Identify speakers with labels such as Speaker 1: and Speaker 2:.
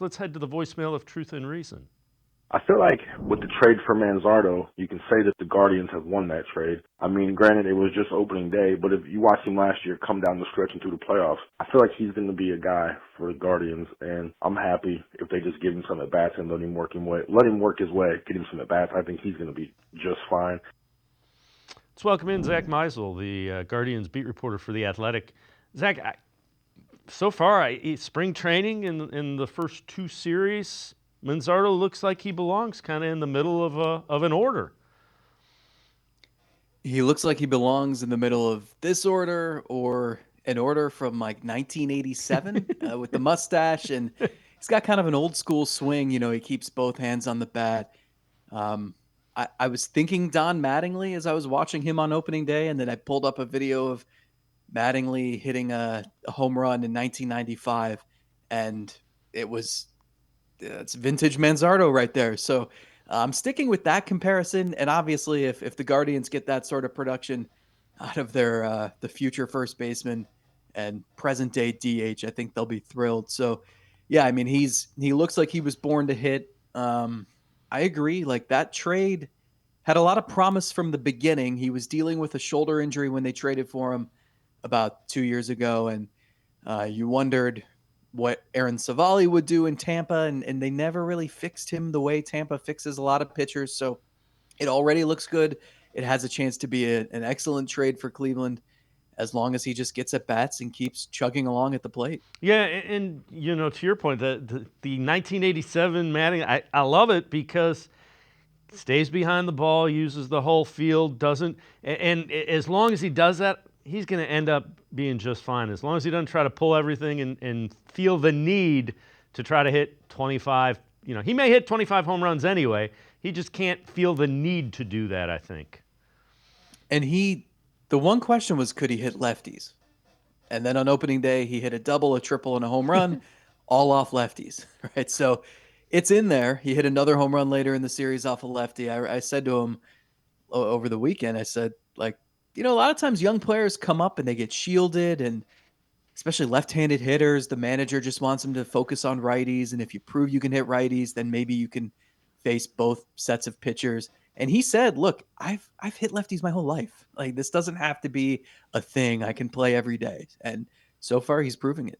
Speaker 1: Let's head to the voicemail of Truth and Reason.
Speaker 2: I feel like with the trade for Manzardo, you can say that the Guardians have won that trade. I mean, granted, it was just opening day, but if you watch him last year come down the stretch and through the playoffs, I feel like he's going to be a guy for the Guardians, and I'm happy if they just give him some at-bats and let him work his way, get him some at-bats. I think he's going to be just fine.
Speaker 1: Let's welcome in Zach Meisel, the Guardians beat reporter for The Athletic. Zach, so far, spring training in the first two series, Manzardo looks like he belongs kind of in the middle of an order.
Speaker 3: He looks like he belongs in the middle of this order or an order from like 1987 with the mustache, and he's got kind of an old school swing. You know, he keeps both hands on the bat. I was thinking Don Mattingly as I was watching him on opening day, and then I pulled up a video of Mattingly hitting a home run in 1995, and it's vintage Manzardo right there. So I'm sticking with that comparison, and obviously, if the Guardians get that sort of production out of their the future first baseman and present day DH, I think they'll be thrilled. So, yeah, I mean, he looks like he was born to hit. I agree. Like that trade had a lot of promise from the beginning. He was dealing with a shoulder injury when they traded for him about 2 years ago, and you wondered what Aaron Savali would do in Tampa, and they never really fixed him the way Tampa fixes a lot of pitchers. So it already looks good. It has a chance to be an excellent trade for Cleveland as long as he just gets at bats and keeps chugging along at the plate.
Speaker 1: Yeah, and you know, to your point, the 1987 Matting, I love it because stays behind the ball, uses the whole field, doesn't, and as long as he does that, he's going to end up being just fine. As long as he doesn't try to pull everything and feel the need to try to hit 25. You know, he may hit 25 home runs anyway. He just can't feel the need to do that, I think.
Speaker 3: And the one question was, could he hit lefties? And then on opening day, he hit a double, a triple, and a home run, all off lefties, right? So it's in there. He hit another home run later in the series off a lefty. I said to him over the weekend, I said, like, you know, a lot of times young players come up and they get shielded, and especially left-handed hitters, the manager just wants them to focus on righties. And if you prove you can hit righties, then maybe you can face both sets of pitchers. And he said, look, I've hit lefties my whole life. Like, this doesn't have to be a thing I can play every day. And so far, he's proving it.